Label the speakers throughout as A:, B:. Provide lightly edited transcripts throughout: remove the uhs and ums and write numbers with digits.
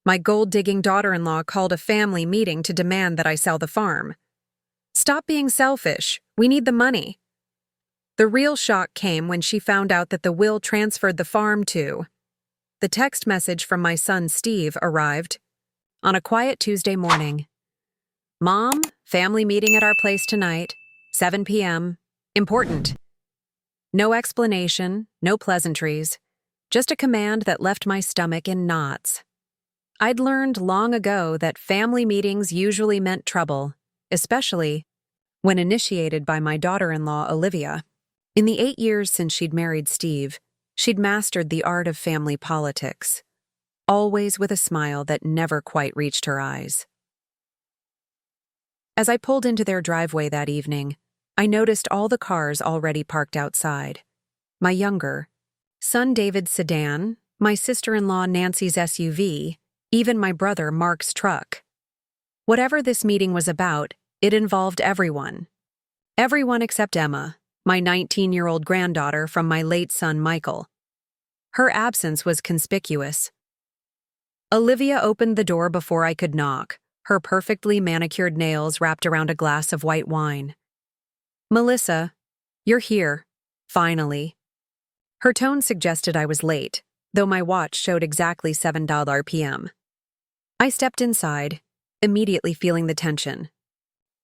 A: My gold-digging daughter-in-law called a family meeting to demand that I sell the farm. Stop being selfish. We need the money. The real shock came when she found out that the will transferred the farm to. The text message from my son Steve arrived on a quiet Tuesday morning. Mom, family meeting at our place tonight, 7 p.m. Important. No explanation, no pleasantries, just a command that left my stomach in knots. I'd learned long ago that family meetings usually meant trouble, especially when initiated by my daughter-in-law, Olivia. In the 8 years since she'd married Steve, she'd mastered the art of family politics, always with a smile that never quite reached her eyes. As I pulled into their driveway that evening, I noticed all the cars already parked outside. My younger son David's sedan, my sister-in-law Nancy's SUV, even my brother Mark's truck. Whatever this meeting was about, it involved everyone. Everyone except Emma, my 19-year-old granddaughter from my late son Michael. Her absence was conspicuous. Olivia opened the door before I could knock, her perfectly manicured nails wrapped around a glass of white wine. Melissa, you're here, finally. Her tone suggested I was late, though my watch showed exactly 7 p.m. I stepped inside, immediately feeling the tension.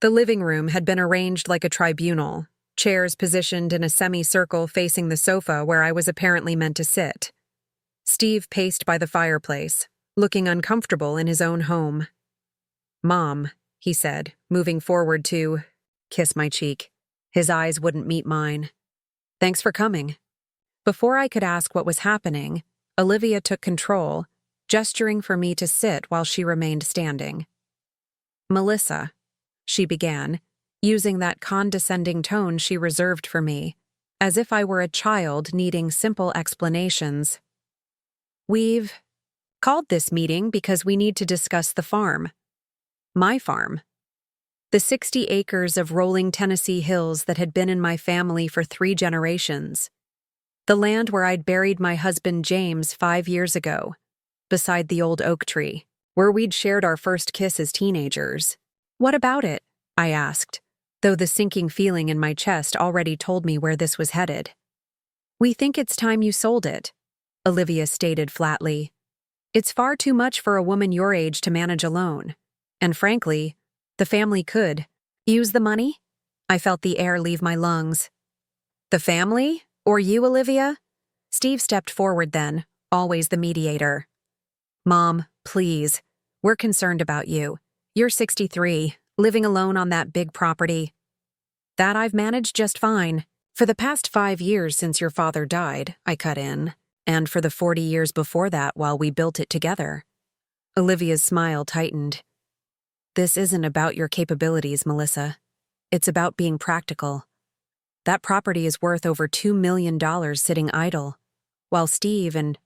A: The living room had been arranged like a tribunal, chairs positioned in a semicircle facing the sofa where I was apparently meant to sit. Steve paced by the fireplace, looking uncomfortable in his own home. Mom, he said, moving forward to kiss my cheek. His eyes wouldn't meet mine. Thanks for coming. Before I could ask what was happening, Olivia took control, gesturing for me to sit while she remained standing. Melissa, she began, using that condescending tone she reserved for me, as if I were a child needing simple explanations. We've called this meeting because we need to discuss the farm. My farm. The 60 acres of rolling Tennessee hills that had been in my family for 3 generations. The land where I'd buried my husband James 5 years ago, beside the old oak tree, where we'd shared our first kiss as teenagers. What about it? I asked, though the sinking feeling in my chest already told me where this was headed. We think it's time you sold it, Olivia stated flatly. It's far too much for a woman your age to manage alone. And frankly, the family could use the money. I felt the air leave my lungs. The family? Or you, Olivia? Steve stepped forward then, always the mediator. Mom, please. We're concerned about you. You're 63, living alone on that big property. That I've managed just fine. For the past 5 years since your father died, I cut in, and for the 40 years before that while we built it together. Olivia's smile tightened. This isn't about your capabilities, Melissa. It's about being practical. That property is worth over $2 million sitting idle, while Steve and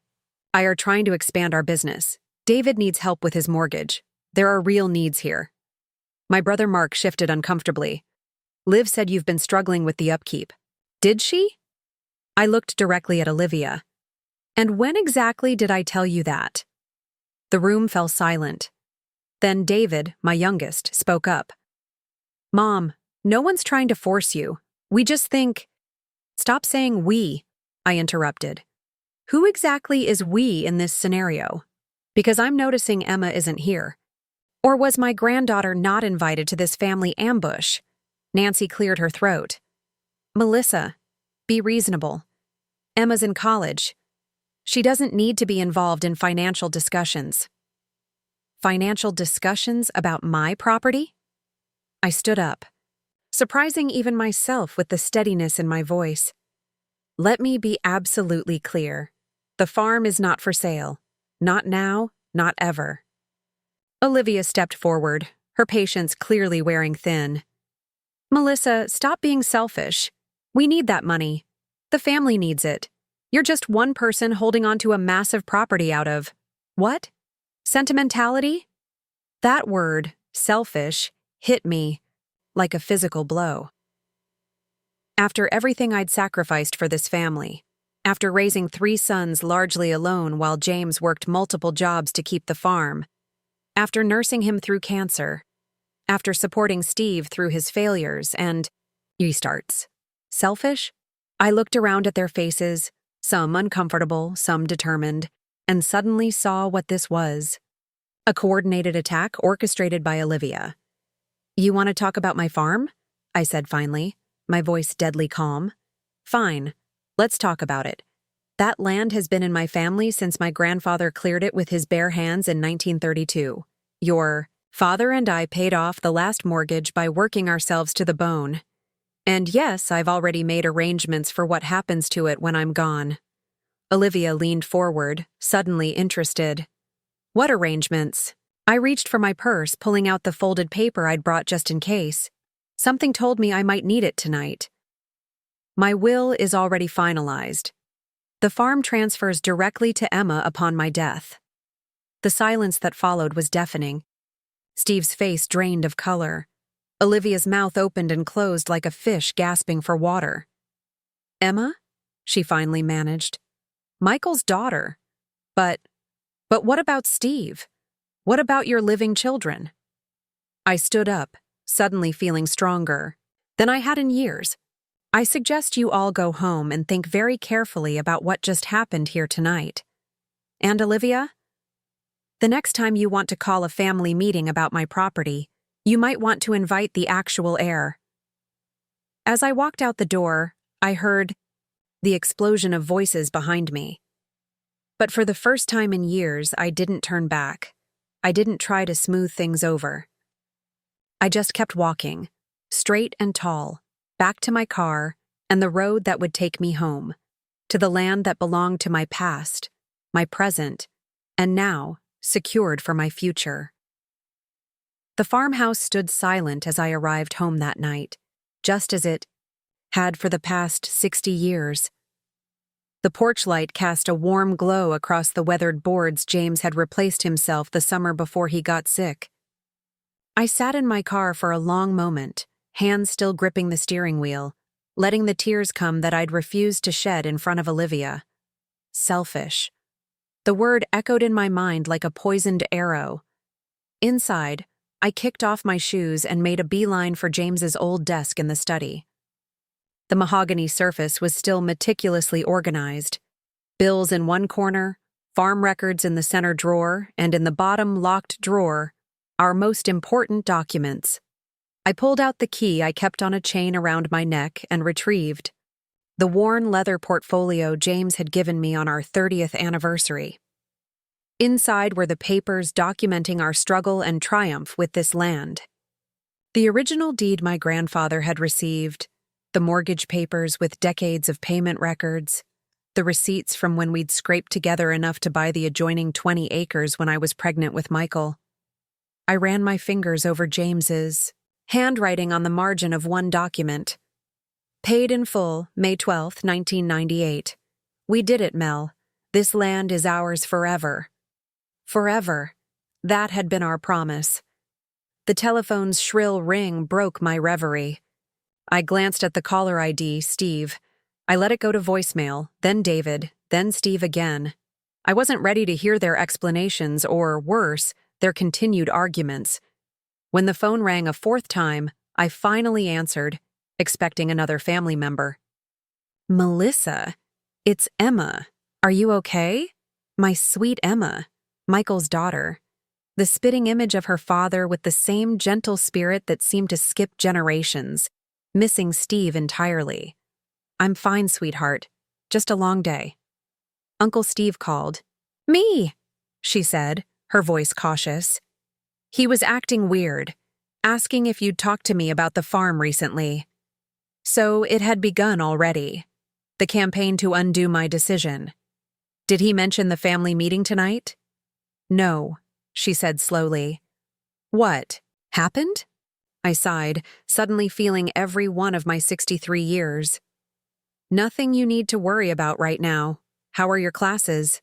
A: I are trying to expand our business. David needs help with his mortgage. There are real needs here. My brother Mark shifted uncomfortably. Liv said you've been struggling with the upkeep. Did she? I looked directly at Olivia. And when exactly did I tell you that? The room fell silent. Then David, my youngest, spoke up. Mom, no one's trying to force you. We just think— Stop saying we, I interrupted. Who exactly is we in this scenario? Because I'm noticing Emma isn't here. Or was my granddaughter not invited to this family ambush? Nancy cleared her throat. Melissa, be reasonable. Emma's in college. She doesn't need to be involved in financial discussions. Financial discussions about my property? I stood up, surprising even myself with the steadiness in my voice. Let me be absolutely clear. The farm is not for sale. Not now, not ever. Olivia stepped forward, her patience clearly wearing thin. Melissa, stop being selfish. We need that money. The family needs it. You're just one person holding on to a massive property out of— What? Sentimentality? That word, selfish, hit me like a physical blow. After everything I'd sacrificed for this family, After raising 3 sons largely alone while James worked multiple jobs to keep the farm, after nursing him through cancer, after supporting Steve through his failures and restarts. Selfish? I looked around at their faces, some uncomfortable, some determined, and suddenly saw what this was. A coordinated attack orchestrated by Olivia. "You want to talk about my farm?" I said finally, my voice deadly calm. "Fine, let's talk about it. That land has been in my family since my grandfather cleared it with his bare hands in 1932. Your father and I paid off the last mortgage by working ourselves to the bone. And yes, I've already made arrangements for what happens to it when I'm gone." Olivia leaned forward, suddenly interested. "What arrangements?" I reached for my purse, pulling out the folded paper I'd brought just in case. Something told me I might need it tonight. "My will is already finalized. The farm transfers directly to Emma upon my death." The silence that followed was deafening. Steve's face drained of color. Olivia's mouth opened and closed like a fish gasping for water. "Emma?" she finally managed. "Michael's daughter. But what about Steve? What about your living children?" I stood up, suddenly feeling stronger than I had in years. "I suggest you all go home and think very carefully about what just happened here tonight. And Olivia? The next time you want to call a family meeting about my property, you might want to invite the actual heir." As I walked out the door, I heard the explosion of voices behind me. But for the first time in years, I didn't turn back. I didn't try to smooth things over. I just kept walking, straight and tall, back to my car and the road that would take me home, to the land that belonged to my past, my present, and now secured for my future. The farmhouse stood silent as I arrived home that night, just as it had for the past 60 years. The porch light cast a warm glow across the weathered boards James had replaced himself the summer before he got sick. I sat in my car for a long moment, hands still gripping the steering wheel, letting the tears come that I'd refused to shed in front of Olivia. Selfish. The word echoed in my mind like a poisoned arrow. Inside, I kicked off my shoes and made a beeline for James's old desk in the study. The mahogany surface was still meticulously organized. Bills in one corner, farm records in the center drawer, and in the bottom locked drawer, our most important documents. I pulled out the key I kept on a chain around my neck and retrieved the worn leather portfolio James had given me on our 30th anniversary. Inside were the papers documenting our struggle and triumph with this land. The original deed my grandfather had received, the mortgage papers with decades of payment records, the receipts from when we'd scraped together enough to buy the adjoining 20 acres when I was pregnant with Michael. I ran my fingers over James's handwriting on the margin of one document. "Paid in full, May 12, 1998. We did it, Mel. This land is ours forever." Forever. That had been our promise. The telephone's shrill ring broke my reverie. I glanced at the caller ID, Steve. I let it go to voicemail, then David, then Steve again. I wasn't ready to hear their explanations or, worse, their continued arguments. When the phone rang a 4th time, I finally answered, expecting another family member. "Melissa, it's Emma. Are you okay? My sweet Emma, Michael's daughter. The spitting image of her father with the same gentle spirit that seemed to skip generations, missing Steve entirely. I'm fine, sweetheart. Just a long day." Uncle Steve called. "Me," she said, her voice cautious. He was acting weird, asking if you'd talked to me about the farm recently. So it had begun already. The campaign to undo my decision. Did he mention the family meeting tonight? "No," she said slowly. "What happened?" I sighed, suddenly feeling every one of my 63 years. "Nothing you need to worry about right now. How are your classes?"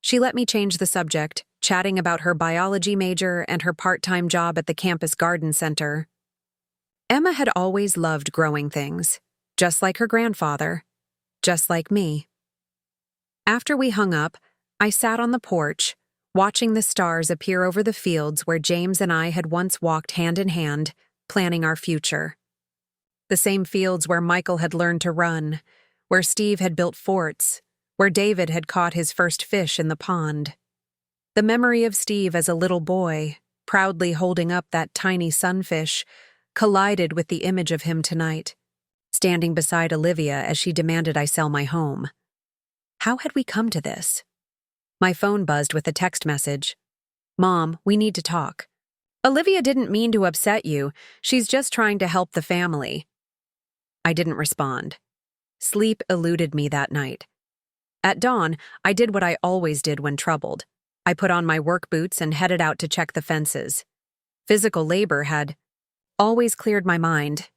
A: She let me change the subject, chatting about her biology major and her part-time job at the campus garden center. Emma had always loved growing things, just like her grandfather, just like me. After we hung up, I sat on the porch, watching the stars appear over the fields where James and I had once walked hand in hand, planning our future. The same fields where Michael had learned to run, where Steve had built forts, where David had caught his first fish in the pond. The memory of Steve as a little boy, proudly holding up that tiny sunfish, collided with the image of him tonight, standing beside Olivia as she demanded I sell my home. How had we come to this? My phone buzzed with a text message. "Mom, we need to talk. Olivia didn't mean to upset you. She's just trying to help the family." I didn't respond. Sleep eluded me that night. At dawn, I did what I always did when troubled. I put on my work boots and headed out to check the fences. Physical labor had always cleared my mind.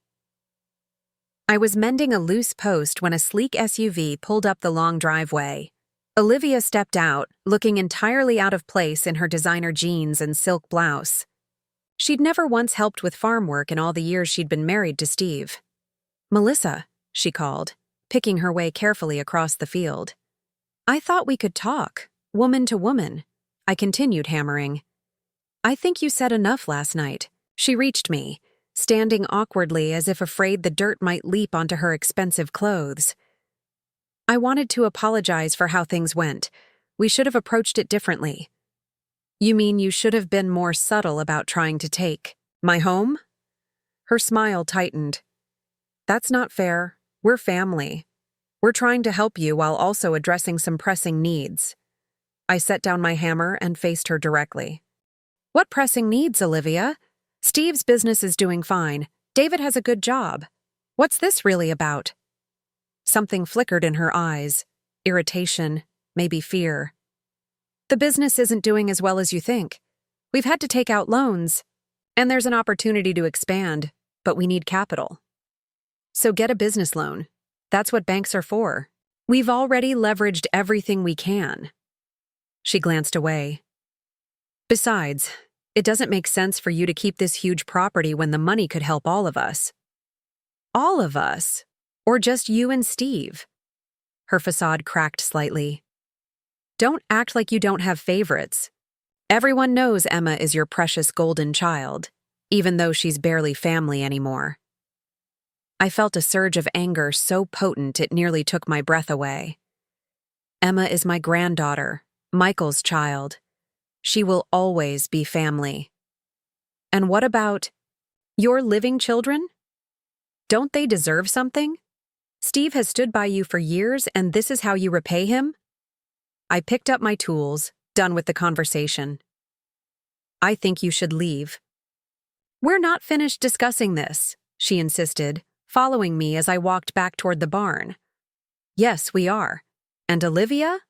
A: I was mending a loose post when a sleek SUV pulled up the long driveway. Olivia stepped out, looking entirely out of place in her designer jeans and silk blouse. She'd never once helped with farm work in all the years she'd been married to Steve. "Melissa," she called, picking her way carefully across the field. "I thought we could talk, woman to woman," I continued hammering. "I think you said enough last night." She reached me, standing awkwardly as if afraid the dirt might leap onto her expensive clothes. "I wanted to apologize for how things went. We should have approached it differently." "You mean you should have been more subtle about trying to take my home?" Her smile tightened. "That's not fair. We're family. We're trying to help you while also addressing some pressing needs." I set down my hammer and faced her directly. "What pressing needs, Olivia? Steve's business is doing fine. David has a good job. What's this really about?" Something flickered in her eyes. Irritation, maybe fear. "The business isn't doing as well as you think. We've had to take out loans, and there's an opportunity to expand, but we need capital. So get a business loan. That's what banks are for. We've already leveraged everything we can." She glanced away. "Besides, it doesn't make sense for you to keep this huge property when the money could help all of us." "All of us? Or just you and Steve?" Her facade cracked slightly. "Don't act like you don't have favorites. Everyone knows Emma is your precious golden child, even though she's barely family anymore." I felt a surge of anger so potent it nearly took my breath away. "Emma is my granddaughter, Michael's child. She will always be family." "And what about your living children? Don't they deserve something? Steve has stood by you for years, and this is how you repay him?" I picked up my tools, done with the conversation. "I think you should leave." "We're not finished discussing this," she insisted, following me as I walked back toward the barn. "Yes, we are. And Olivia?"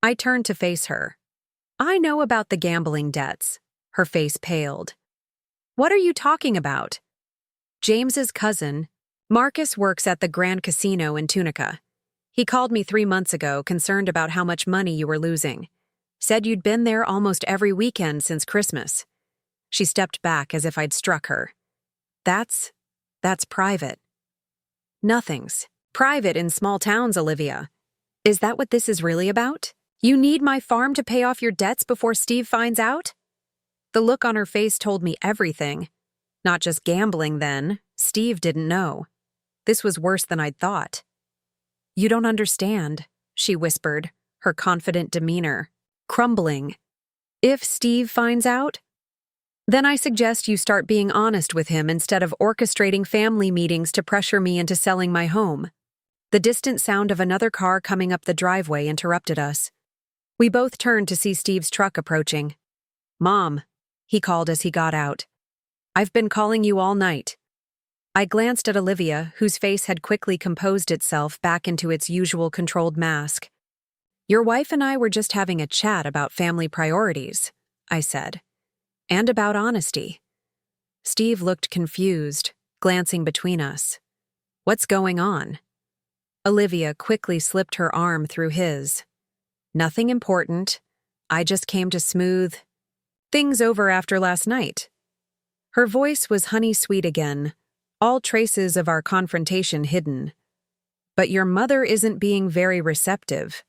A: I turned to face her. "I know about the gambling debts." Her face paled. "What are you talking about?" "James's cousin, Marcus, works at the Grand Casino in Tunica. He called me 3 months ago, concerned about how much money you were losing. Said you'd been there almost every weekend since Christmas." She stepped back as if I'd struck her. That's private." "Nothing's private in small towns, Olivia. Is that what this is really about? You need my farm to pay off your debts before Steve finds out?" The look on her face told me everything. Not just gambling then. Steve didn't know. This was worse than I'd thought. "You don't understand," she whispered, her confident demeanor crumbling. "If Steve finds out, then I suggest you start being honest with him instead of orchestrating family meetings to pressure me into selling my home." The distant sound of another car coming up the driveway interrupted us. We both turned to see Steve's truck approaching. "Mom," he called as he got out. "I've been calling you all night." I glanced at Olivia, whose face had quickly composed itself back into its usual controlled mask. "Your wife and I were just having a chat about family priorities," I said. "And about honesty." Steve looked confused, glancing between us. "What's going on?" Olivia quickly slipped her arm through his. "Nothing important. I just came to smooth things over after last night." Her voice was honey-sweet again, all traces of our confrontation hidden. "But your mother isn't being very receptive."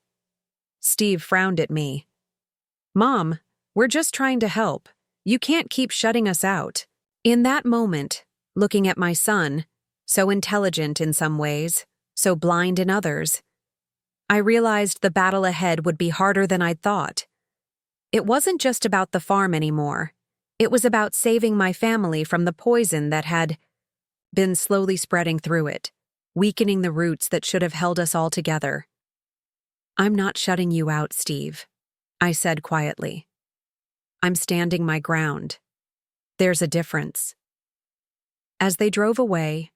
A: Steve frowned at me. Mom, we're just trying to help. You can't keep shutting us out. In that moment, looking at my son, so intelligent in some ways, so blind in others, I realized the battle ahead would be harder than I'd thought. It wasn't just about the farm anymore. It was about saving my family from the poison that had been slowly spreading through it, weakening the roots that should have held us all together. I'm not shutting you out, Steve, I said quietly. I'm standing my ground. There's a difference. As they drove away,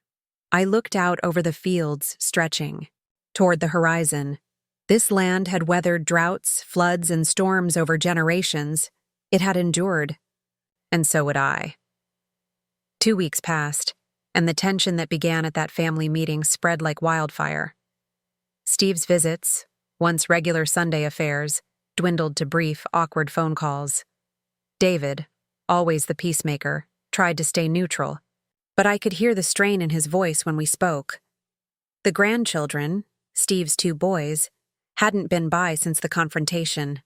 A: I looked out over the fields stretching toward the horizon. This land had weathered droughts, floods, and storms over generations. It had endured. And so would I. 2 weeks passed, and the tension that began at that family meeting spread like wildfire. Steve's visits, once regular Sunday affairs, dwindled to brief, awkward phone calls. David, always the peacemaker, tried to stay neutral, but I could hear the strain in his voice when we spoke. The grandchildren, Steve's 2 boys, hadn't been by since the confrontation.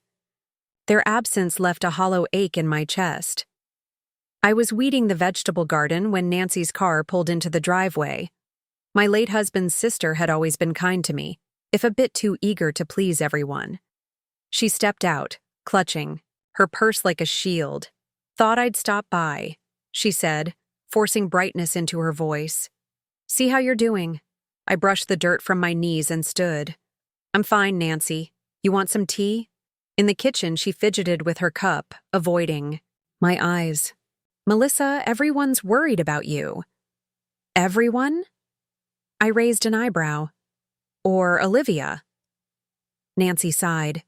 A: Their absence left a hollow ache in my chest. I was weeding the vegetable garden when Nancy's car pulled into the driveway. My late husband's sister had always been kind to me, if a bit too eager to please everyone. She stepped out, clutching, her purse like a shield. Thought I'd stop by, she said, forcing brightness into her voice. See how you're doing. I brushed the dirt from my knees and stood. I'm fine, Nancy. You want some tea? In the kitchen, she fidgeted with her cup, avoiding my eyes. Melissa, everyone's worried about you. Everyone? I raised an eyebrow. Or Olivia. Nancy sighed.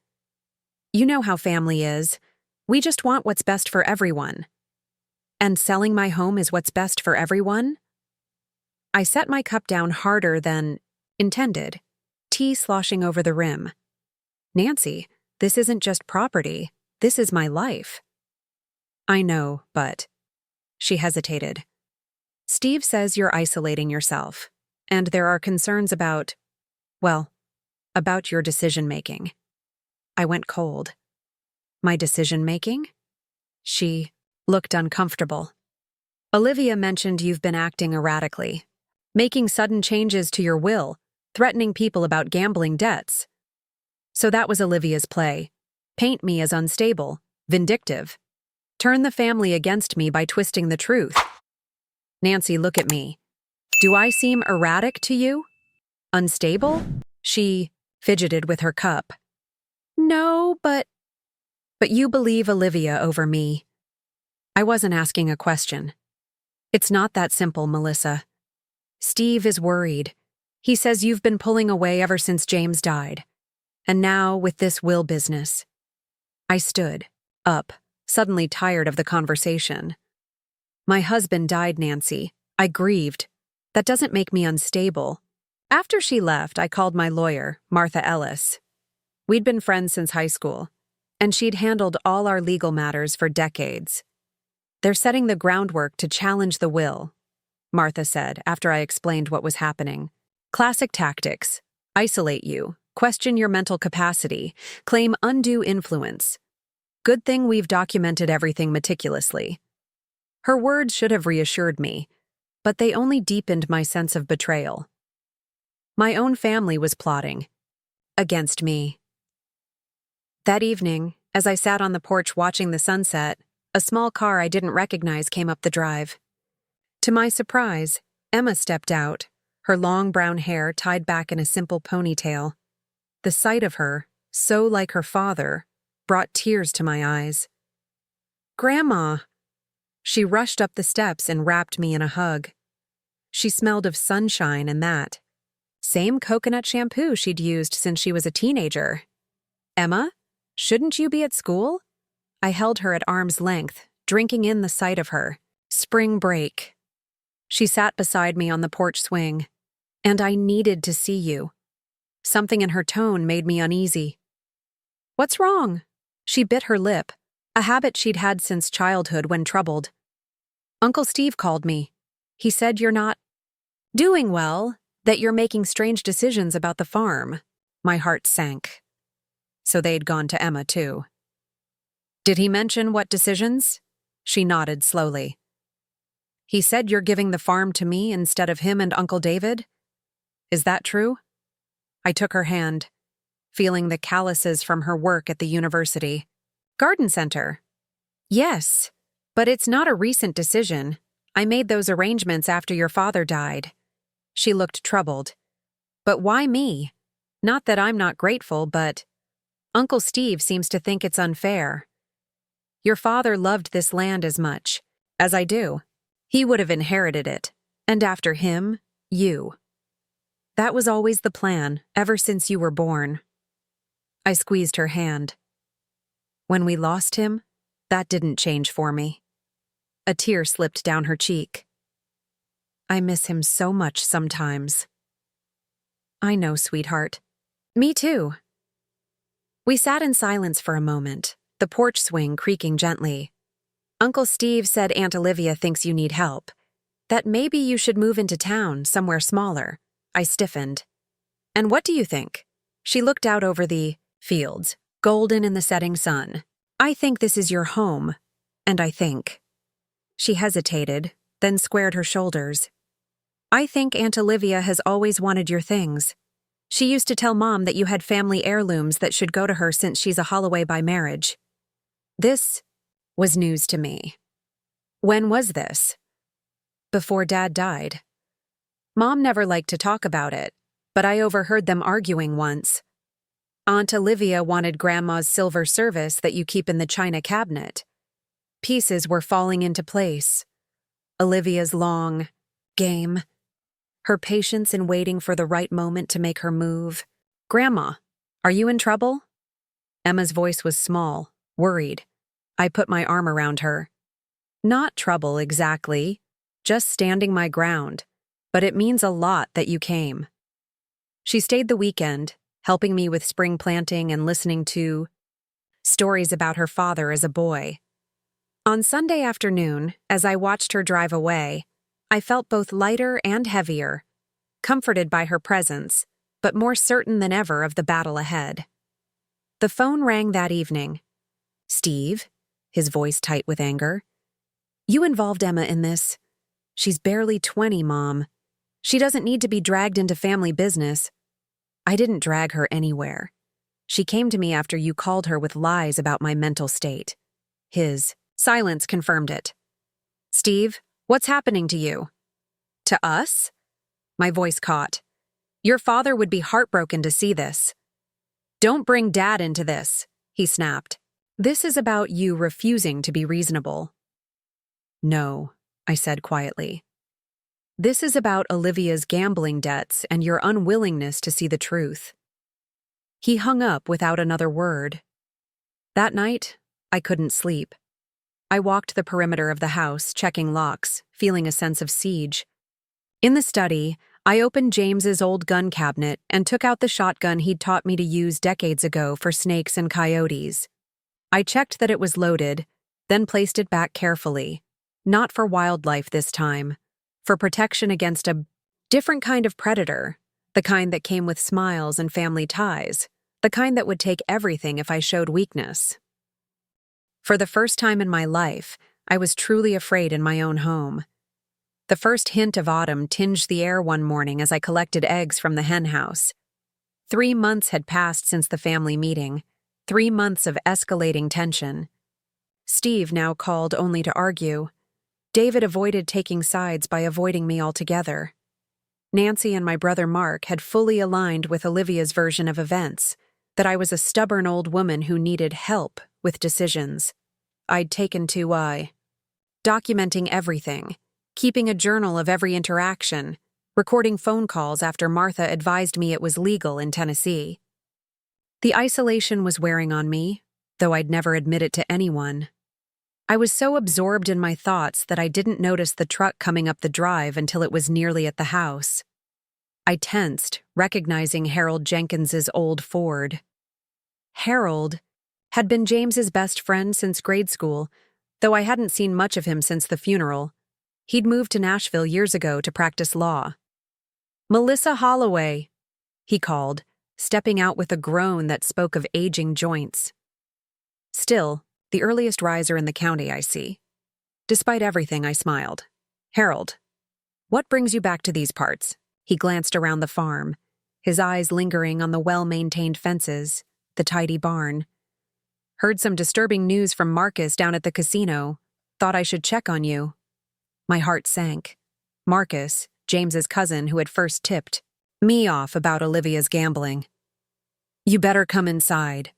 A: You know how family is. We just want what's best for everyone. And selling my home is what's best for everyone? I set my cup down harder than intended, tea sloshing over the rim. Nancy, this isn't just property. This is my life. I know, but... She hesitated. Steve says you're isolating yourself, and there are concerns about, well, about your decision-making. I went cold. My decision-making? She looked uncomfortable. Olivia mentioned you've been acting erratically, making sudden changes to your will, threatening people about gambling debts. So that was Olivia's play. Paint me as unstable, vindictive. Turn the family against me by twisting the truth. Nancy, look at me. Do I seem erratic to you? Unstable? She fidgeted with her cup. No, but you believe Olivia over me. I wasn't asking a question. It's not that simple, Melissa. Steve is worried. He says you've been pulling away ever since James died. And now with this will business. I stood up, suddenly tired of the conversation. My husband died, Nancy. I grieved. That doesn't make me unstable. After she left, I called my lawyer, Martha Ellis. We'd been friends since high school, and she'd handled all our legal matters for decades. They're setting the groundwork to challenge the will, Martha said after I explained what was happening. Classic tactics. Isolate you, question your mental capacity, claim undue influence. Good thing we've documented everything meticulously. Her words should have reassured me, but they only deepened my sense of betrayal. My own family was plotting against me. That evening, as I sat on the porch watching the sunset, a small car I didn't recognize came up the drive. To my surprise, Emma stepped out, her long brown hair tied back in a simple ponytail. The sight of her, so like her father, brought tears to my eyes. Grandma! She rushed up the steps and wrapped me in a hug. She smelled of sunshine and that. Same coconut shampoo she'd used since she was a teenager. Emma, shouldn't you be at school? I held her at arm's length, drinking in the sight of her. Spring break. She sat beside me on the porch swing. And I needed to see you. Something in her tone made me uneasy. What's wrong? She bit her lip, a habit she'd had since childhood when troubled. Uncle Steve called me. He said you're not doing well, that you're making strange decisions about the farm. My heart sank. So they'd gone to Emma, too. Did he mention what decisions? She nodded slowly. He said you're giving the farm to me instead of him and Uncle David? Is that true? I took her hand, feeling the calluses from her work at the university. Garden center. Yes, but it's not a recent decision. I made those arrangements after your father died. She looked troubled. But why me? Not that I'm not grateful, but Uncle Steve seems to think it's unfair. Your father loved this land as much as I do. He would have inherited it, and after him, you. That was always the plan, ever since you were born. I squeezed her hand. When we lost him, that didn't change for me. A tear slipped down her cheek. I miss him so much sometimes. I know, sweetheart. Me too. We sat in silence for a moment, the porch swing creaking gently. Uncle Steve said Aunt Olivia thinks you need help. That maybe you should move into town, somewhere smaller. I stiffened. And what do you think? She looked out over the fields, golden in the setting sun. I think this is your home, and I think. She hesitated, then squared her shoulders. I think Aunt Olivia has always wanted your things. She used to tell Mom that you had family heirlooms that should go to her since she's a Holloway by marriage. This was news to me. When was this? Before Dad died. Mom never liked to talk about it, but I overheard them arguing once. Aunt Olivia wanted Grandma's silver service that you keep in the china cabinet. Pieces were falling into place. Olivia's long game. Her patience in waiting for the right moment to make her move. Grandma, are you in trouble? Emma's voice was small, worried. I put my arm around her. Not trouble exactly, just standing my ground, but it means a lot that you came. She stayed the weekend, helping me with spring planting and listening to stories about her father as a boy. On Sunday afternoon, as I watched her drive away, I felt both lighter and heavier, comforted by her presence, but more certain than ever of the battle ahead. The phone rang that evening. Steve, his voice tight with anger. You involved Emma in this. She's barely 20, Mom. She doesn't need to be dragged into family business. I didn't drag her anywhere. She came to me after you called her with lies about my mental state. His silence confirmed it. Steve, what's happening to you? To us? My voice caught. Your father would be heartbroken to see this. Don't bring Dad into this, he snapped. This is about you refusing to be reasonable. No, I said quietly. This is about Olivia's gambling debts and your unwillingness to see the truth. He hung up without another word. That night, I couldn't sleep. I walked the perimeter of the house, checking locks, feeling a sense of siege. In the study, I opened James's old gun cabinet and took out the shotgun he'd taught me to use decades ago for snakes and coyotes. I checked that it was loaded, then placed it back carefully. Not for wildlife this time, for protection against a different kind of predator, the kind that came with smiles and family ties, the kind that would take everything if I showed weakness. For the first time in my life, I was truly afraid in my own home. The first hint of autumn tinged the air one morning as I collected eggs from the hen house. 3 months had passed since the family meeting, 3 months of escalating tension. Steve now called only to argue. David avoided taking sides by avoiding me altogether. Nancy and my brother Mark had fully aligned with Olivia's version of events, that I was a stubborn old woman who needed help with decisions. I'd taken to documenting everything, keeping a journal of every interaction, recording phone calls after Martha advised me it was legal in Tennessee. The isolation was wearing on me, though I'd never admit it to anyone. I was so absorbed in my thoughts that I didn't notice the truck coming up the drive until it was nearly at the house. I tensed, recognizing Harold Jenkins's old Ford. Harold had been James's best friend since grade school, though I hadn't seen much of him since the funeral. He'd moved to Nashville years ago to practice law. Melissa Holloway, he called, stepping out with a groan that spoke of aging joints. Still, the earliest riser in the county, I see. Despite everything, I smiled. Harold, what brings you back to these parts? He glanced around the farm, his eyes lingering on the well-maintained fences, the tidy barn. Heard some disturbing news from Marcus down at the casino. Thought I should check on you. My heart sank. Marcus, James's cousin who had first tipped me off about Olivia's gambling. You better come inside.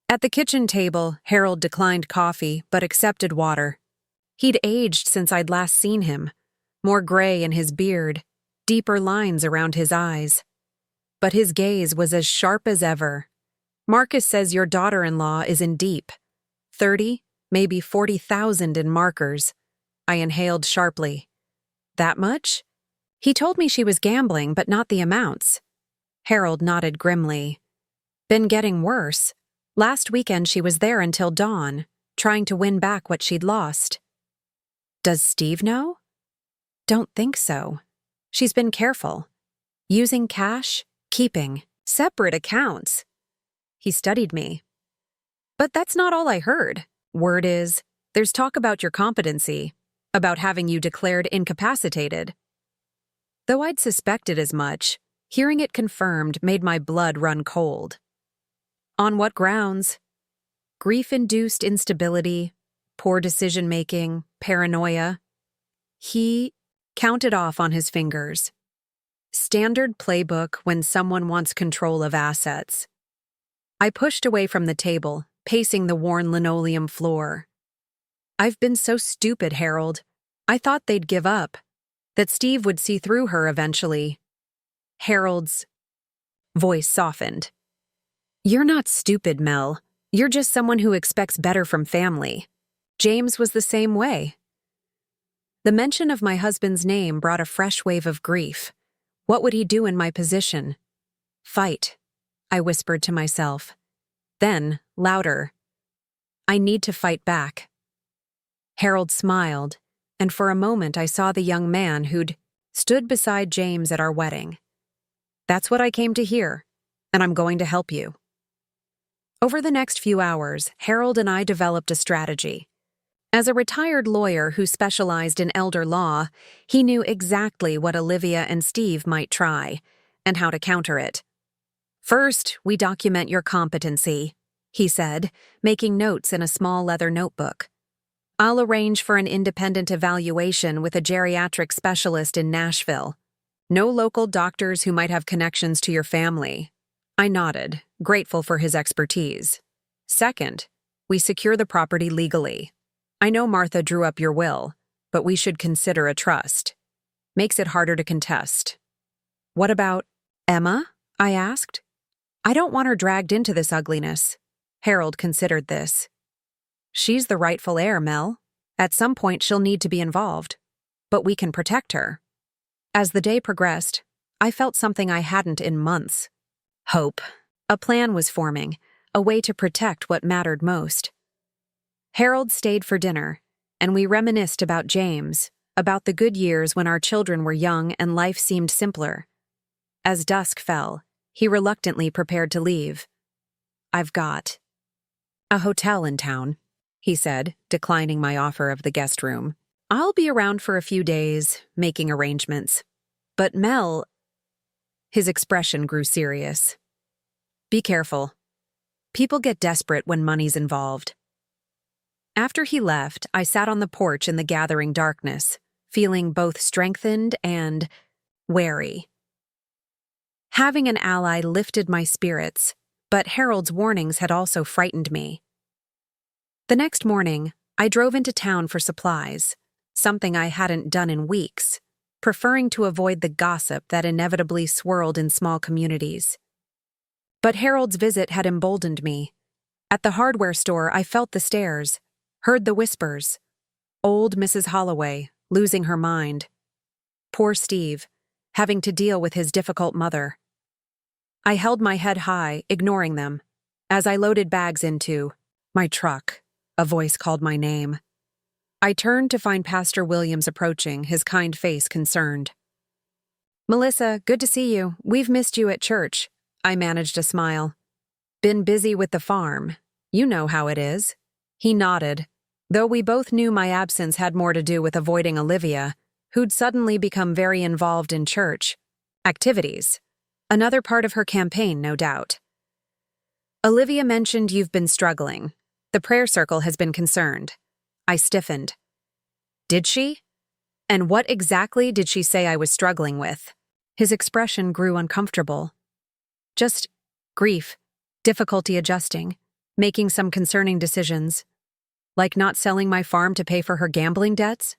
A: At the kitchen table, Harold declined coffee but accepted water. He'd aged since I'd last seen him, more gray in his beard, deeper lines around his eyes. But his gaze was as sharp as ever. Marcus says your daughter-in-law is in deep. 30, maybe 40,000 in markers. I inhaled sharply. That much? He told me she was gambling, but not the amounts. Harold nodded grimly. Been getting worse. Last weekend she was there until dawn, trying to win back what she'd lost. Does Steve know? Don't think so. She's been careful. Using cash, keeping separate accounts. He studied me. But that's not all I heard. Word is, there's talk about your competency, about having you declared incapacitated. Though I'd suspected as much, hearing it confirmed made my blood run cold. On what grounds? Grief-induced instability, poor decision-making, paranoia. He counted off on his fingers. Standard playbook when someone wants control of assets. I pushed away from the table, pacing the worn linoleum floor. I've been so stupid, Harold. I thought they'd give up, that Steve would see through her eventually. Harold's voice softened. You're not stupid, Mel. You're just someone who expects better from family. James was the same way. The mention of my husband's name brought a fresh wave of grief. What would he do in my position? Fight, I whispered to myself. Then, louder. I need to fight back. Harold smiled, and for a moment I saw the young man who'd stood beside James at our wedding. That's what I came to hear, and I'm going to help you. Over the next few hours, Harold and I developed a strategy. As a retired lawyer who specialized in elder law, he knew exactly what Olivia and Steve might try, and how to counter it. First, we document your competency, he said, making notes in a small leather notebook. I'll arrange for an independent evaluation with a geriatric specialist in Nashville. No local doctors who might have connections to your family. I nodded, grateful for his expertise. Second, we secure the property legally. I know Martha drew up your will, but we should consider a trust. Makes it harder to contest. What about Emma? I asked. I don't want her dragged into this ugliness. Harold considered this. She's the rightful heir, Mel. At some point she'll need to be involved. But we can protect her. As the day progressed, I felt something I hadn't in months. Hope. A plan was forming, a way to protect what mattered most. Harold stayed for dinner, and we reminisced about James, about the good years when our children were young and life seemed simpler. As dusk fell, he reluctantly prepared to leave. I've got a hotel in town, he said, declining my offer of the guest room. I'll be around for a few days, making arrangements. But Mel... His expression grew serious. Be careful. People get desperate when money's involved. After he left, I sat on the porch in the gathering darkness, feeling both strengthened and wary. Having an ally lifted my spirits, but Harold's warnings had also frightened me. The next morning, I drove into town for supplies, something I hadn't done in weeks, preferring to avoid the gossip that inevitably swirled in small communities. But Harold's visit had emboldened me. At the hardware store, I felt the stares, heard the whispers. Old Mrs. Holloway, losing her mind. Poor Steve, having to deal with his difficult mother. I held my head high, ignoring them. As I loaded bags into my truck, a voice called my name. I turned to find Pastor Williams approaching, his kind face concerned. Melissa, good to see you. We've missed you at church. I managed a smile. Been busy with the farm. You know how it is. He nodded, though we both knew my absence had more to do with avoiding Olivia, who'd suddenly become very involved in church activities. Another part of her campaign, no doubt. Olivia mentioned you've been struggling. The prayer circle has been concerned. I stiffened. Did she? And what exactly did she say I was struggling with? His expression grew uncomfortable. Just grief, difficulty adjusting, making some concerning decisions. Like not selling my farm to pay for her gambling debts?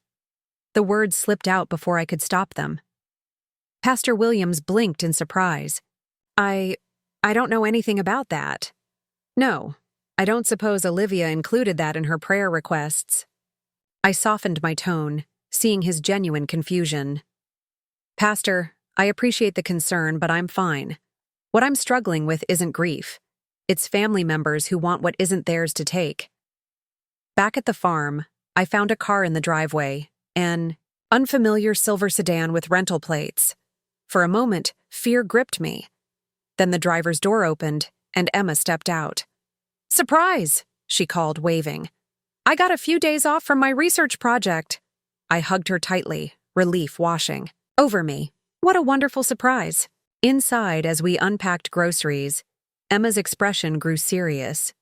A: The words slipped out before I could stop them. Pastor Williams blinked in surprise. I don't know anything about that. No, I don't suppose Olivia included that in her prayer requests. I softened my tone, seeing his genuine confusion. Pastor, I appreciate the concern, but I'm fine. What I'm struggling with isn't grief. It's family members who want what isn't theirs to take. Back at the farm, I found a car in the driveway, an unfamiliar silver sedan with rental plates. For a moment, fear gripped me. Then the driver's door opened, and Emma stepped out. "Surprise!" she called, waving. "I got a few days off from my research project." I hugged her tightly, relief washing over me. What a wonderful surprise. Inside, as we unpacked groceries, Emma's expression grew serious.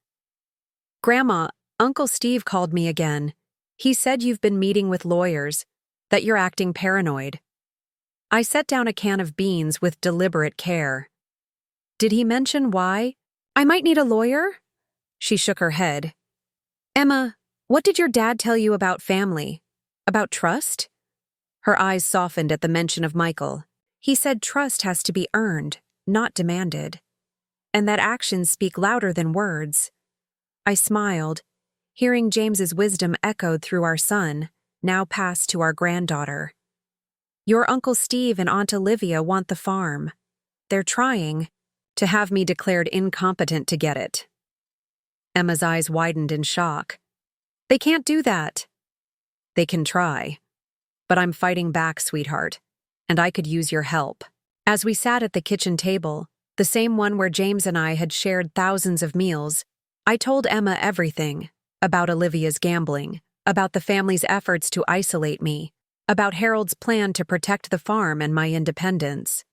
A: "Grandma, Uncle Steve called me again. He said you've been meeting with lawyers, that you're acting paranoid." I set down a can of beans with deliberate care. "Did he mention why? I might need a lawyer?" She shook her head. "Emma, what did your dad tell you about family? About trust?" Her eyes softened at the mention of Michael. "He said trust has to be earned, not demanded, and that actions speak louder than words." I smiled, hearing James's wisdom echoed through our son, now passed to our granddaughter. "Your Uncle Steve and Aunt Olivia want the farm. They're trying to have me declared incompetent to get it." Emma's eyes widened in shock. "They can't do that." "They can try. But I'm fighting back, sweetheart, and I could use your help." As we sat at the kitchen table, the same one where James and I had shared thousands of meals, I told Emma everything about Olivia's gambling, about the family's efforts to isolate me, about Harold's plan to protect the farm and my independence.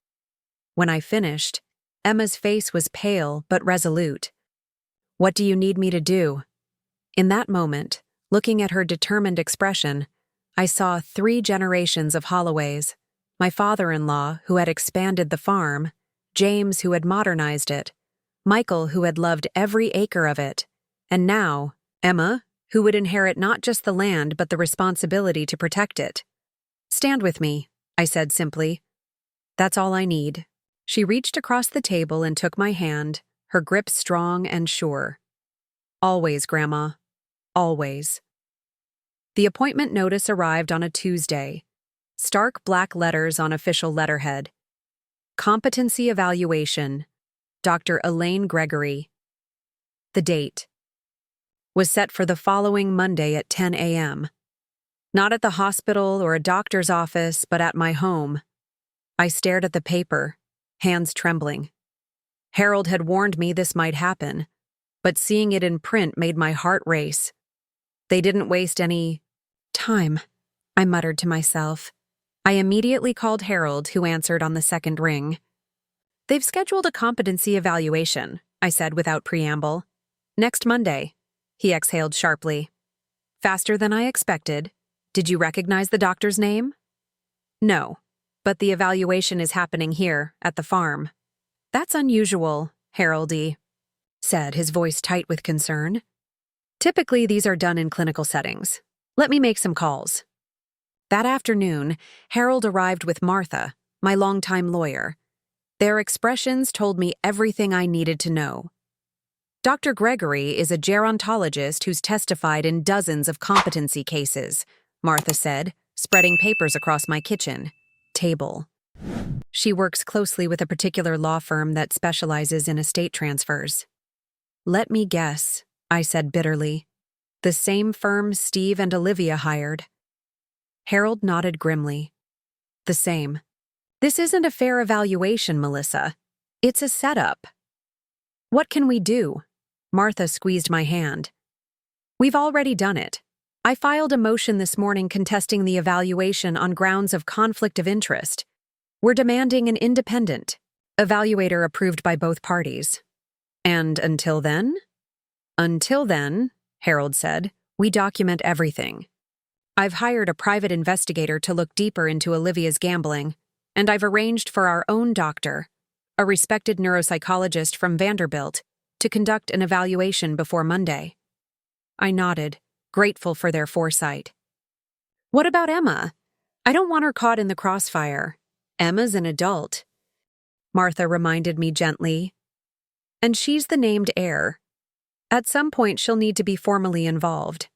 A: When I finished, Emma's face was pale but resolute. "What do you need me to do?" In that moment, looking at her determined expression, I saw 3 generations of Holloways: my father-in-law, who had expanded the farm; James, who had modernized it; Michael, who had loved every acre of it; and now, Emma, who would inherit not just the land but the responsibility to protect it. "Stand with me," I said simply. "That's all I need." She reached across the table and took my hand, her grip strong and sure. "Always, Grandma. Always." The appointment notice arrived on a Tuesday. Stark black letters on official letterhead. Competency evaluation. Dr. Elaine Gregory. The date was set for the following Monday at 10 a.m. Not at the hospital or a doctor's office, but at my home. I stared at the paper, hands trembling. Harold had warned me this might happen, but seeing it in print made my heart race. They didn't waste any time, I muttered to myself. I immediately called Harold, who answered on the second ring. "They've scheduled a competency evaluation," I said without preamble. "Next Monday." He exhaled sharply. "Faster than I expected. Did you recognize the doctor's name?" "No, but the evaluation is happening here, at the farm." "That's unusual," Harold said, his voice tight with concern. "Typically, these are done in clinical settings. Let me make some calls." That afternoon, Harold arrived with Martha, my longtime lawyer. Their expressions told me everything I needed to know. "Dr. Gregory is a gerontologist who's testified in dozens of competency cases," Martha said, spreading papers across my kitchen table. "She works closely with a particular law firm that specializes in estate transfers." "Let me guess," I said bitterly. "The same firm Steve and Olivia hired." Harold nodded grimly. "The same. This isn't a fair evaluation, Melissa. It's a setup. What can we do? Martha squeezed my hand. We've already done it. I filed a motion this morning contesting the evaluation on grounds of conflict of interest. We're demanding an independent evaluator approved by both parties. And until then? Until then, Harold said, we document everything. I've hired a private investigator to look deeper into Olivia's gambling, and I've arranged for our own doctor, a respected neuropsychologist from Vanderbilt, to conduct an evaluation before Monday. I nodded, grateful for their foresight. What about Emma? I don't want her caught in the crossfire. Emma's an adult, Martha reminded me gently. And she's the named heir. At some point, she'll need to be formally involved.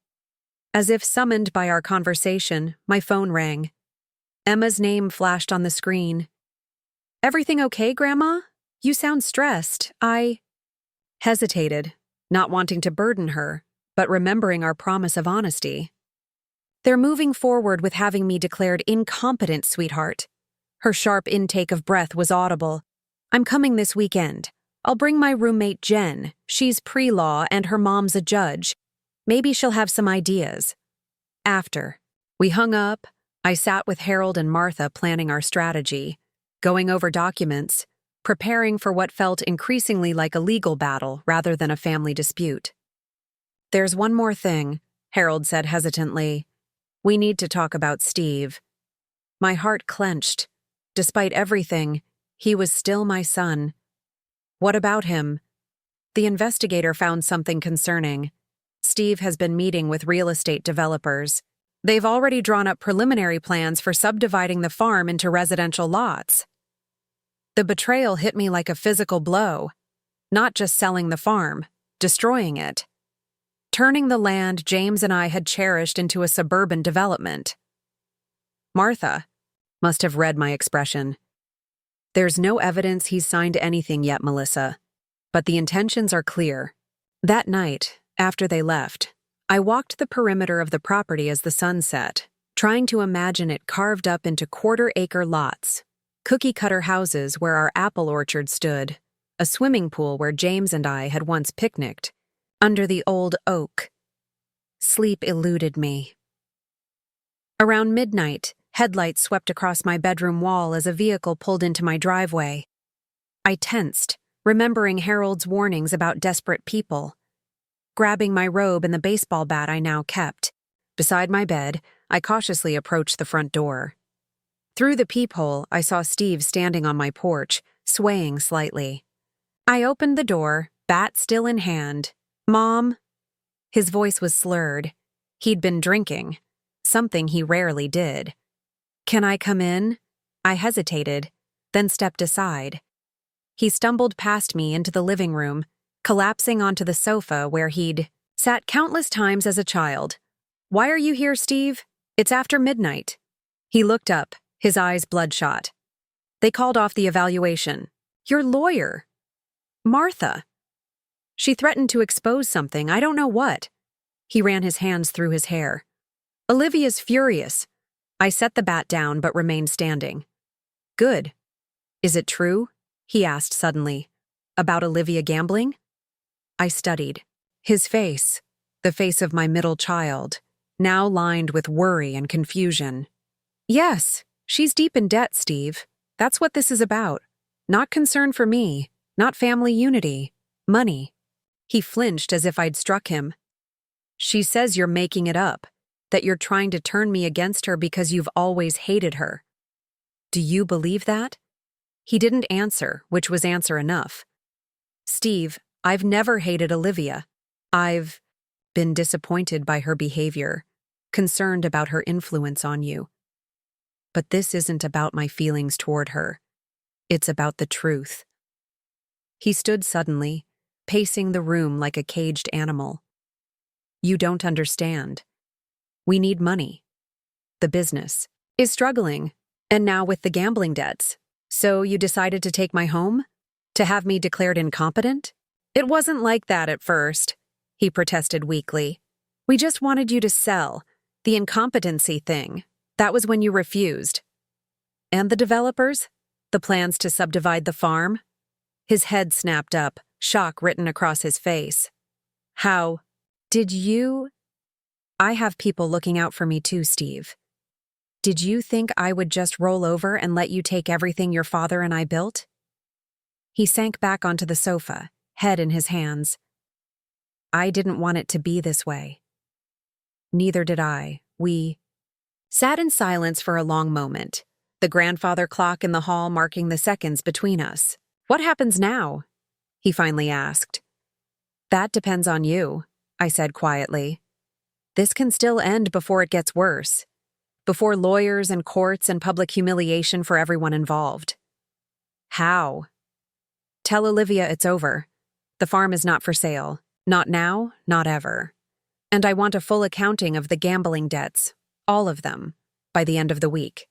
A: As if summoned by our conversation, my phone rang. Emma's name flashed on the screen. Everything okay, Grandma? You sound stressed. I hesitated, not wanting to burden her, but remembering our promise of honesty. They're moving forward with having me declared incompetent, sweetheart. Her sharp intake of breath was audible. I'm coming this weekend. I'll bring my roommate Jen. She's pre-law and her mom's a judge. Maybe she'll have some ideas. After we hung up, I sat with Harold and Martha planning our strategy, going over documents, preparing for what felt increasingly like a legal battle rather than a family dispute. There's one more thing, Harold said hesitantly. We need to talk about Steve. My heart clenched. Despite everything, he was still my son. What about him? The investigator found something concerning. Steve has been meeting with real estate developers. They've already drawn up preliminary plans for subdividing the farm into residential lots. The betrayal hit me like a physical blow. Not just selling the farm, destroying it. Turning the land James and I had cherished into a suburban development. Martha must have read my expression. There's no evidence he's signed anything yet, Melissa. But the intentions are clear. That night, after they left, I walked the perimeter of the property as the sun set, trying to imagine it carved up into quarter-acre lots, cookie-cutter houses where our apple orchard stood, a swimming pool where James and I had once picnicked, under the old oak. Sleep eluded me. Around midnight, headlights swept across my bedroom wall as a vehicle pulled into my driveway. I tensed, remembering Harold's warnings about desperate people. Grabbing my robe and the baseball bat I now kept, beside my bed, I cautiously approached the front door. Through the peephole, I saw Steve standing on my porch, swaying slightly. I opened the door, bat still in hand. Mom? His voice was slurred. He'd been drinking, something he rarely did. Can I come in? I hesitated, then stepped aside. He stumbled past me into the living room, collapsing onto the sofa where he'd sat countless times as a child. Why are you here, Steve? It's after midnight. He looked up, his eyes bloodshot. They called off the evaluation. Your lawyer. Martha. She threatened to expose something, I don't know what. He ran his hands through his hair. Olivia's furious. I set the bat down but remained standing. Good. Is it true? He asked suddenly. About Olivia gambling? I studied. His face, the face of my middle child, now lined with worry and confusion. Yes, she's deep in debt, Steve. That's what this is about. Not concern for me, not family unity, money. He flinched as if I'd struck him. She says you're making it up, that you're trying to turn me against her because you've always hated her. Do you believe that? He didn't answer, which was answer enough. Steve, I've never hated Olivia. I've been disappointed by her behavior, concerned about her influence on you. But this isn't about my feelings toward her. It's about the truth. He stood suddenly, pacing the room like a caged animal. You don't understand. We need money. The business is struggling, and now with the gambling debts. So you decided to take my home? To have me declared incompetent? It wasn't like that at first, he protested weakly. We just wanted you to sell. The incompetency thing. That was when you refused. And the developers? The plans to subdivide the farm? His head snapped up, shock written across his face. How did you? I have people looking out for me too, Steve. Did you think I would just roll over and let you take everything your father and I built? He sank back onto the sofa, head in his hands. I didn't want it to be this way. Neither did I. We sat in silence for a long moment, the grandfather clock in the hall marking the seconds between us. What happens now? He finally asked. That depends on you, I said quietly. This can still end before it gets worse, before lawyers and courts and public humiliation for everyone involved. How? Tell Olivia it's over. The farm is not for sale. Not now, not ever. And I want a full accounting of the gambling debts, all of them, by the end of the week.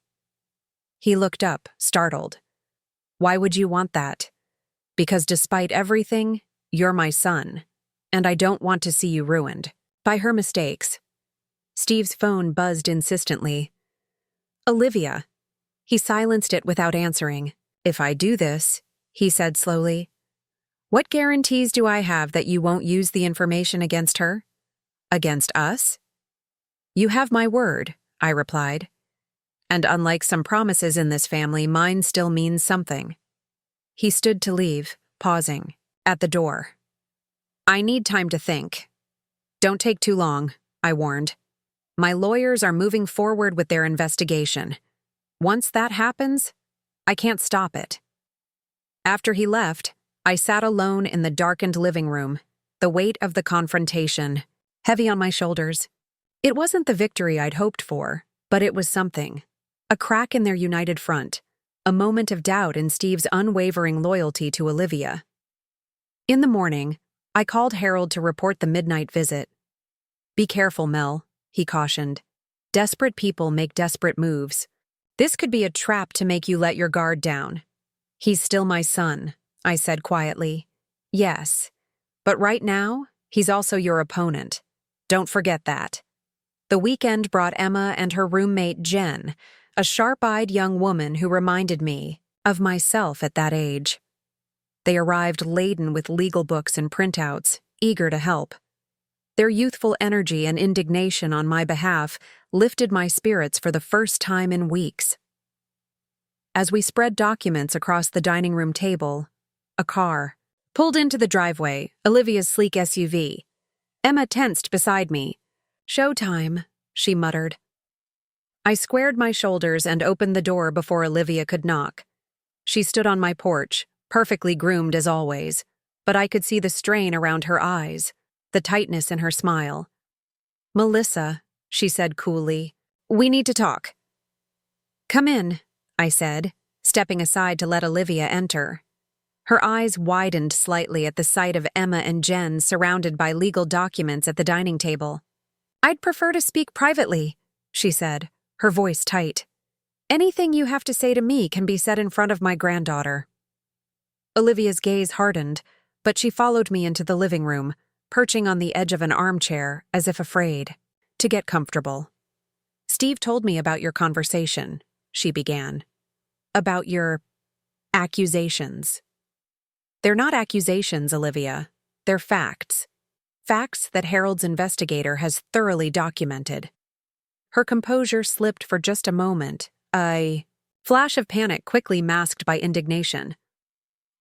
A: He looked up, startled. Why would you want that? Because despite everything, you're my son, and I don't want to see you ruined by her mistakes. Steve's phone buzzed insistently. Olivia. He silenced it without answering. If I do this, he said slowly, what guarantees do I have that you won't use the information against her? Against us? You have my word, I replied. And unlike some promises in this family, mine still means something. He stood to leave, pausing, at the door. I need time to think. Don't take too long, I warned. My lawyers are moving forward with their investigation. Once that happens, I can't stop it. After he left, I sat alone in the darkened living room, the weight of the confrontation heavy on my shoulders. It wasn't the victory I'd hoped for, but it was something. A crack in their united front, a moment of doubt in Steve's unwavering loyalty to Olivia. In the morning, I called Harold to report the midnight visit. Be careful, Mel, he cautioned. Desperate people make desperate moves. This could be a trap to make you let your guard down. He's still my son, I said quietly. Yes, but right now, he's also your opponent. Don't forget that. The weekend brought Emma and her roommate Jen, a sharp-eyed young woman who reminded me of myself at that age. They arrived laden with legal books and printouts, eager to help. Their youthful energy and indignation on my behalf lifted my spirits for the first time in weeks. As we spread documents across the dining room table, a car pulled into the driveway, Olivia's sleek SUV. Emma tensed beside me. Showtime, she muttered. I squared my shoulders and opened the door before Olivia could knock. She stood on my porch, perfectly groomed as always, but I could see the strain around her eyes, the tightness in her smile. Melissa, she said coolly, we need to talk. Come in, I said, stepping aside to let Olivia enter. Her eyes widened slightly at the sight of Emma and Jen surrounded by legal documents at the dining table. I'd prefer to speak privately, she said, her voice tight. Anything you have to say to me can be said in front of my granddaughter. Olivia's gaze hardened, but she followed me into the living room, perching on the edge of an armchair as if afraid to get comfortable. Steve told me about your conversation, she began. About your accusations. They're not accusations, Olivia. They're facts. Facts that Harold's investigator has thoroughly documented. Her composure slipped for just a moment, a flash of panic quickly masked by indignation.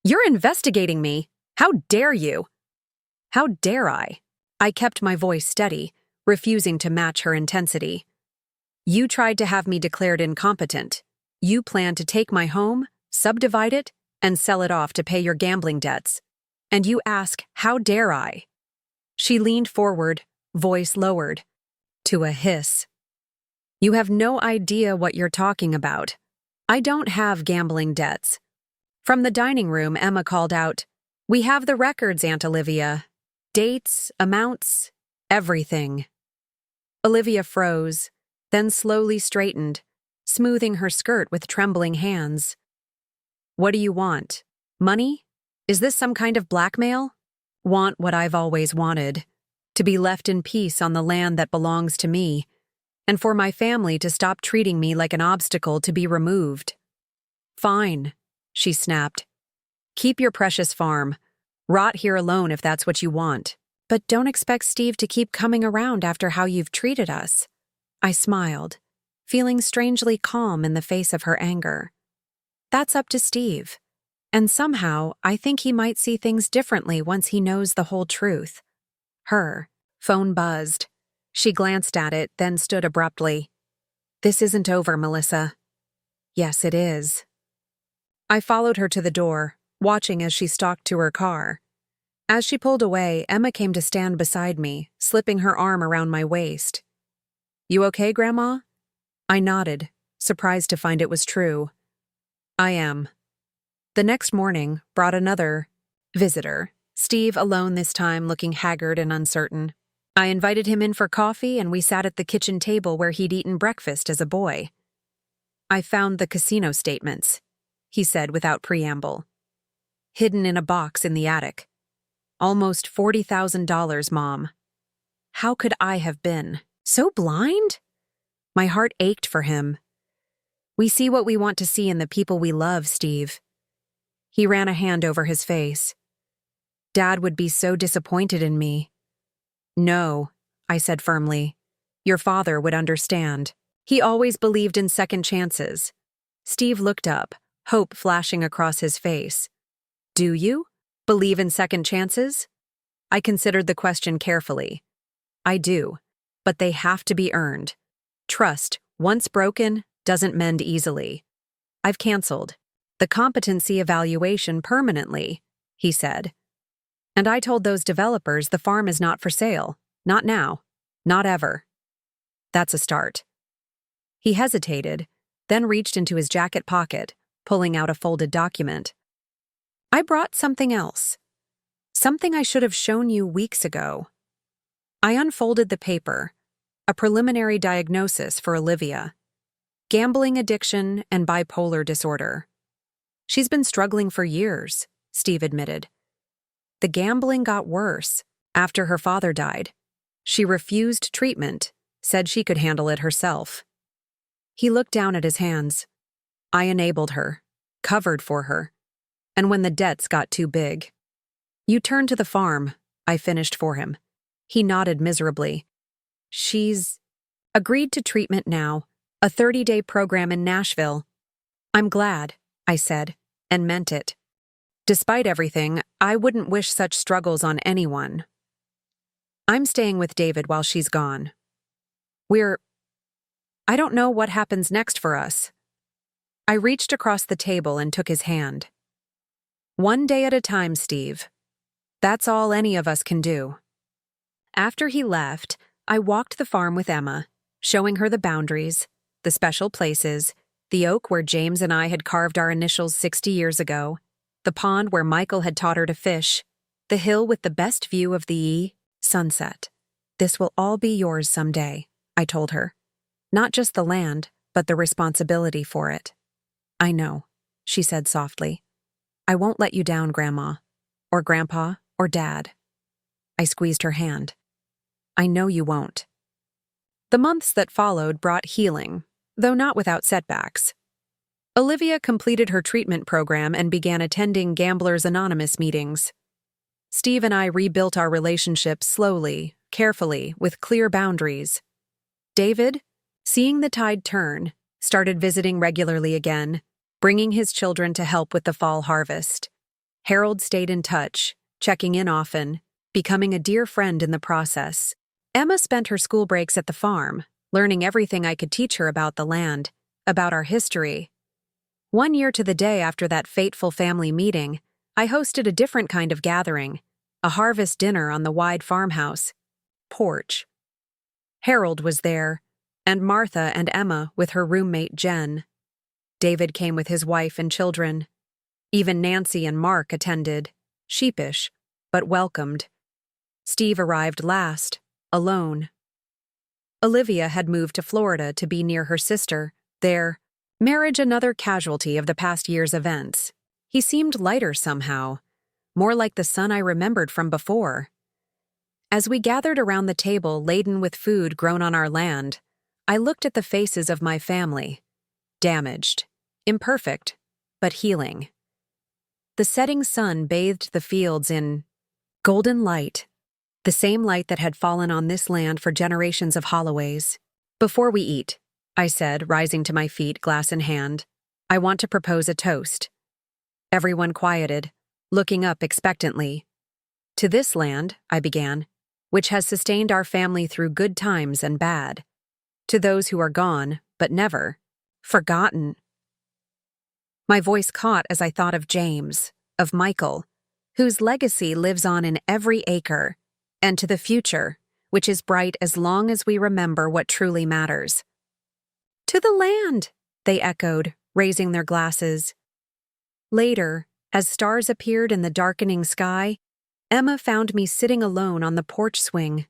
A: You're investigating me! How dare you! How dare I? I kept my voice steady, refusing to match her intensity. You tried to have me declared incompetent. You planned to take my home, subdivide it, and sell it off to pay your gambling debts. And you ask, how dare I? She leaned forward, voice lowered, to a hiss. You have no idea what you're talking about. I don't have gambling debts. From the dining room, Emma called out, We have the records, Aunt Olivia. Dates, amounts, everything. Olivia froze, then slowly straightened, smoothing her skirt with trembling hands. What do you want? Money? Is this some kind of blackmail? Want what I've always wanted, to be left in peace on the land that belongs to me, and for my family to stop treating me like an obstacle to be removed. Fine, she snapped. Keep your precious farm. Rot here alone if that's what you want. But don't expect Steve to keep coming around after how you've treated us." I smiled, feeling strangely calm in the face of her anger. That's up to Steve. And somehow, I think he might see things differently once he knows the whole truth. Her phone buzzed. She glanced at it, then stood abruptly. "This isn't over, Melissa." "Yes, it is." I followed her to the door, watching as she stalked to her car. As she pulled away, Emma came to stand beside me, slipping her arm around my waist. "You okay, Grandma?" I nodded, surprised to find it was true. "I am." The next morning brought another visitor, Steve alone this time, looking haggard and uncertain. I invited him in for coffee and we sat at the kitchen table where he'd eaten breakfast as a boy. "I found the casino statements," he said without preamble. "Hidden in a box in the attic. Almost $40,000, Mom." How could I have been so blind? My heart ached for him. "We see what we want to see in the people we love, Steve." He ran a hand over his face. "Dad would be so disappointed in me." "No," I said firmly. "Your father would understand. He always believed in second chances." Steve looked up, hope flashing across his face. "Do you believe in second chances?" I considered the question carefully. "I do, but they have to be earned. Trust, once broken, doesn't mend easily. I've canceled the competency evaluation permanently," he said. "And I told those developers the farm is not for sale. Not now. Not ever." That's a start. He hesitated, then reached into his jacket pocket, pulling out a folded document. "I brought something else. Something I should have shown you weeks ago." I unfolded the paper, a preliminary diagnosis for Olivia. Gambling addiction and bipolar disorder. "She's been struggling for years," Steve admitted. "The gambling got worse after her father died. She refused treatment, said she could handle it herself." He looked down at his hands. "I enabled her, covered for her, and when the debts got too big. You turned to the farm," I finished for him. He nodded miserably. "She's agreed to treatment now, a 30-day program in Nashville." "I'm glad," I said, and meant it. Despite everything, I wouldn't wish such struggles on anyone. "I'm staying with David while she's gone. I don't know what happens next for us." I reached across the table and took his hand. "One day at a time, Steve. That's all any of us can do." After he left, I walked the farm with Emma, showing her the boundaries, the special places, the oak where James and I had carved our initials 60 years ago, the pond where Michael had taught her to fish, the hill with the best view of the sunset. "This will all be yours someday," I told her. "Not just the land, but the responsibility for it." "I know," she said softly. "I won't let you down, Grandma, or Grandpa, or Dad." I squeezed her hand. "I know you won't." The months that followed brought healing, though not without setbacks. Olivia completed her treatment program and began attending Gamblers Anonymous meetings. Steve and I rebuilt our relationship slowly, carefully, with clear boundaries. David, seeing the tide turn, started visiting regularly again, bringing his children to help with the fall harvest. Harold stayed in touch, checking in often, becoming a dear friend in the process. Emma spent her school breaks at the farm, learning everything I could teach her about the land, about our history. 1 year to the day after that fateful family meeting, I hosted a different kind of gathering, a harvest dinner on the wide farmhouse porch. Harold was there, and Martha and Emma with her roommate Jen. David came with his wife and children. Even Nancy and Mark attended, sheepish, but welcomed. Steve arrived last, alone. Olivia had moved to Florida to be near her sister, their marriage another casualty of the past year's events. He seemed lighter somehow, more like the son I remembered from before. As we gathered around the table laden with food grown on our land, I looked at the faces of my family, damaged, imperfect, but healing. The setting sun bathed the fields in golden light, the same light that had fallen on this land for generations of Holloways. "Before we eat," I said, rising to my feet, glass in hand, "I want to propose a toast." Everyone quieted, looking up expectantly. "To this land," I began, "which has sustained our family through good times and bad. To those who are gone, but never forgotten." My voice caught as I thought of James, of Michael, whose legacy lives on in every acre, and to the future, which is bright as long as we remember what truly matters. "To the land," they echoed, raising their glasses. Later, as stars appeared in the darkening sky, Emma found me sitting alone on the porch swing.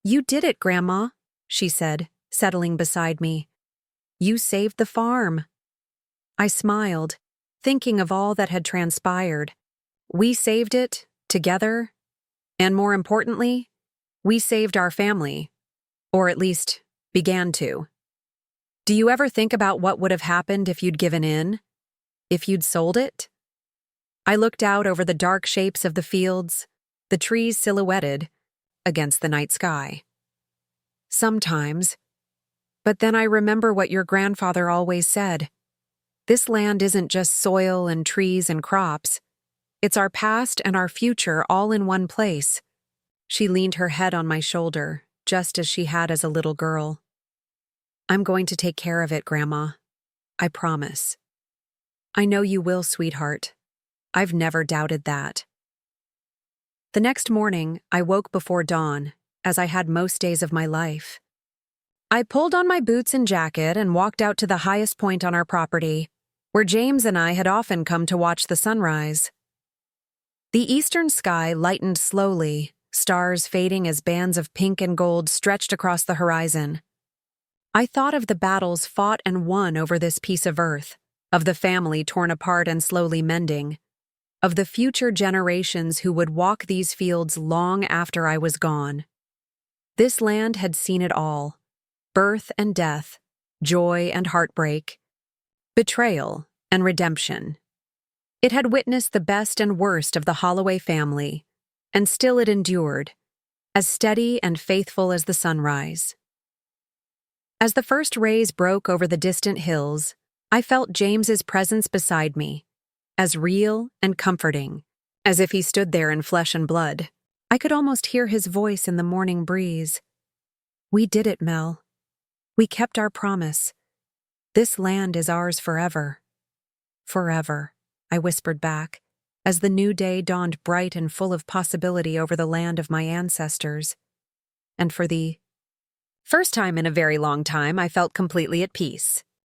A: "You did it, Grandma," she said, settling beside me. "You saved the farm." I smiled, thinking of all that had transpired. We saved it, together, and more importantly, we saved our family, or at least began to. Do you ever think about what would have happened if you'd given in? If you'd sold it? I looked out over the dark shapes of the fields, the trees silhouetted against the night sky. Sometimes. But then I remember what your grandfather always said. This land isn't just soil and trees and crops. It's our past and our future all in one place. She leaned her head on my shoulder, just as she had as a little girl. "I'm going to take care of it, Grandma. I promise." "I know you will, sweetheart. I've never doubted that." The next morning, I woke before dawn, as I had most days of my life. I pulled on my boots and jacket and walked out to the highest point on our property, where James and I had often come to watch the sunrise. The eastern sky lightened slowly, stars fading as bands of pink and gold stretched across the horizon. I thought of the battles fought and won over this piece of earth, of the family torn apart and slowly mending, of the future generations who would walk these fields long after I was gone. This land had seen it all: birth and death, joy and heartbreak, betrayal and redemption. It had witnessed the best and worst of the Holloway family, and still it endured, as steady and faithful as the sunrise. As the first rays broke over the distant hills, I felt James's presence beside me, as real and comforting, as if he stood there in flesh and blood. I could almost hear his voice in the morning breeze. "We did it, Mel. We kept our promise. This land is ours forever." "Forever," I whispered back, as the new day dawned bright and full of possibility over the land of my ancestors. And for the first time in a very long time, I felt completely at peace.